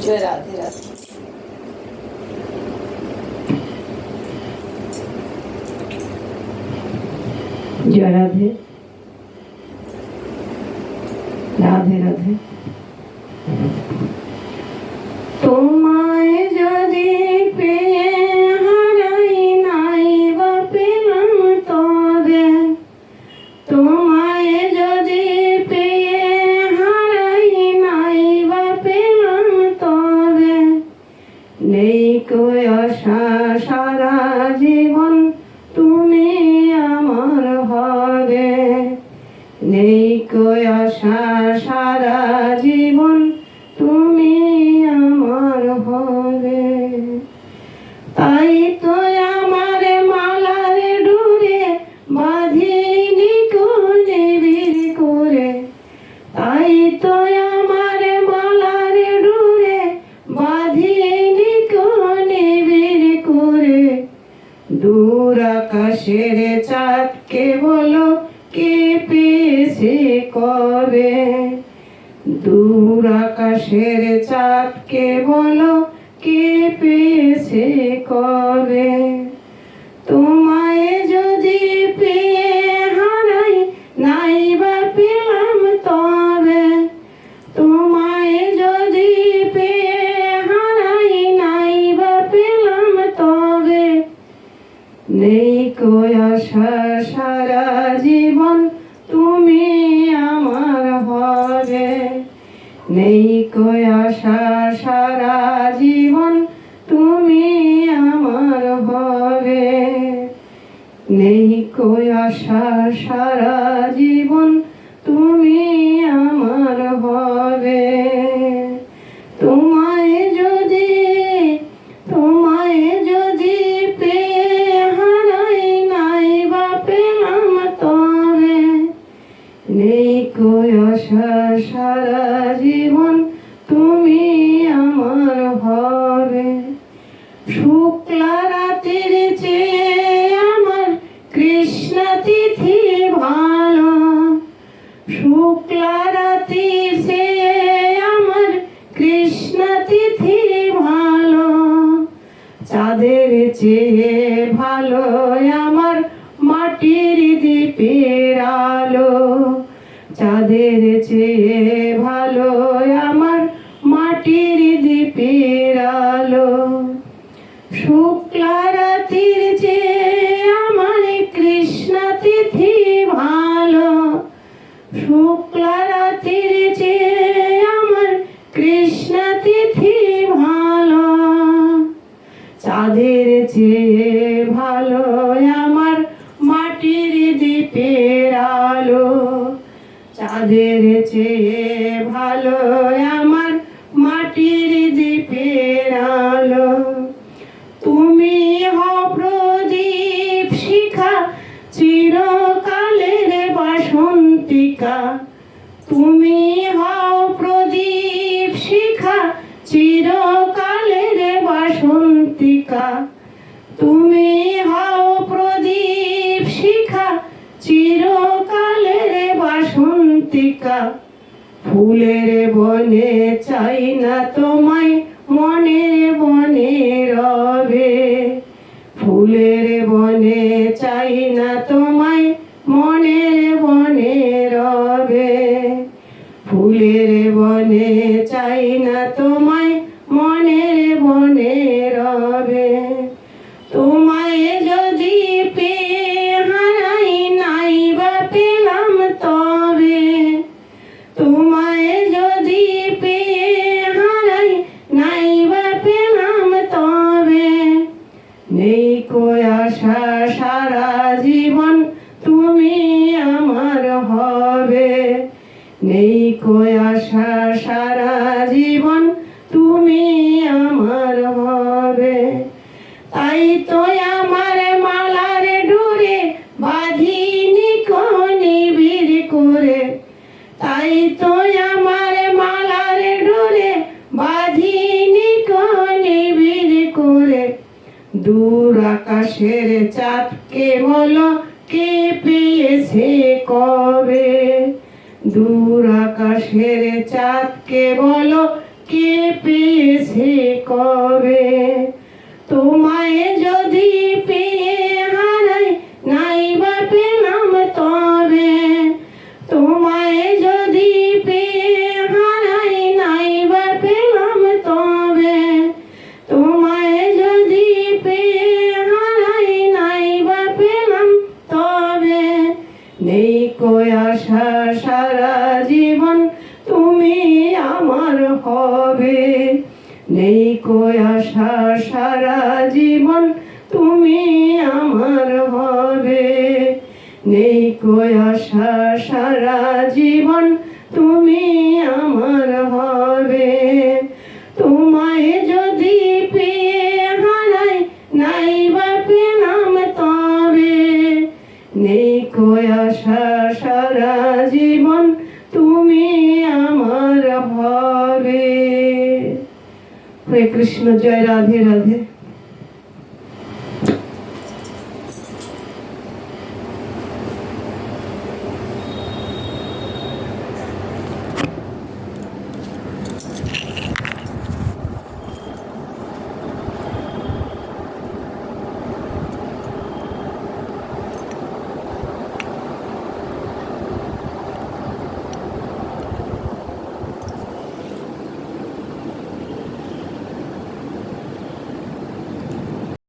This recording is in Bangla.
জয় রাধে রাধে। জয় রাধে রাধে রাধে। তোমায় যদি পেয়ে হারাই নাই বা পেলাম তবে, তোমায় যদি পেয়ে হারাই নাই বা পেলাম তবে, নেই কই আশা সারা জীবন তুমি আমার হবে, নেই কই আশা সারা জীবন তুমি আমার হবে। তাই তো আমার মালার ডোরে বাঁধিনি কোনে বীর করে, তাই তো আমার মালার ডোরে বাঁধিনি কোনে বীর করে। দূর আকাশের চাঁদকে বলো কে পেয়েছে কবে, দূর আকাশের চাঁদকে বলো কে পেয়েছে কবে। তোমায় যদি পেয়ে হারাই নাই বা পেলাম তবে, তোমায় যদি পেয়ে হারাই নাই বা পেলাম তবে, নেই কই আশা সারা জীবন তুমি আমার হবে, নেই কই আশা সারা জীবন তুমি আমার হবে, নেই কই আশা সারা জীবন তুমি আমার হবে। তোমায় যদি পেয়ে হারাই নাই বা পেলাম তবে, নেই কই আশা সারা জীবন তুমি আমার হবে। শুক্লা রাতের চেয়ে আমার কৃষ্ণ তিথি ভালো, শুক্লা রাতের চেয়ে আমার কৃষ্ণ তিথি ভালো, চাঁদের চেয়ে ভালো আমার মাটির দ্বীপের আলো, চাঁদের চেয়ে ভালো আমার মাটির দ্বীপের আলো। শুক্লা রাতের চেয়ে আমার কৃষ্ণ তিথি ভালো, শুক্লা রাতের চেয়ে আমার কৃষ্ণ তিথি ভালো, চাঁদের চেয়ে ভালো আমার মাটির দ্বীপের আলো, চাঁদের চেয়ে ভালো আমার মাটির দ্বীপের আলো। তুমি হও প্রদীপ শিখা চিরকালের বাসন্তিকা, তুমি হও প্রদীপ শিখা চিরকালের বাসন্তিকা, তুমি হও প্রদীপ শিখা চিরকালের বাসন্তিকা। ফুলের বনে চাই না তোমায় মনের বনে রবে, ফুলের বনে চাই না তোমায় মনের বনে রবে, ফুলের বনে চাই না তোমায় মনের বনে রবে। তোমায় যদি পেয়ে হারাই নাই বা পেলাম তবে, তোমায় যদি পেয়ে হারাই নাই বা পেলাম তবে, নেই কই আশা সারা জীবন তুমি আমার হবে, নেই কই আশা সারা জীবন তুমি আমার হবে। তাই তো আমার মালার ডোরে বাঁধিনি কোনে বীর করে, তাই তো আমার মালার ডোরে বাঁধিনি কোনে বীর করে। দূর আকাশের চাঁদকে বলো কে পেয়েছে কবে, দূর আকাশের চাঁদকে বলো কে পেয়েছে কবে তোমায় যদি পেয়ে হারাই নাই বা পেলাম তবে তোমায় যদি পেয়ে হারাই নাই বা পেলাম তবে তোমায় যদি পেয়ে হারাই নাই বা পেলাম তবে নেই কই আশা সারা জীবন তুমি আমার হবে নেই কই আশা সারা জীবন তুমি আমার হবে নেই কই আশা সারা জীবন তুমি আমার হবে তোমায় যদি পেয়ে হারাই নাই বা পেলাম তবে নেই কই আশা সারা জীবন তুমি আমার হবে। হরে কৃষ্ণ, জয় রাধে রাধে।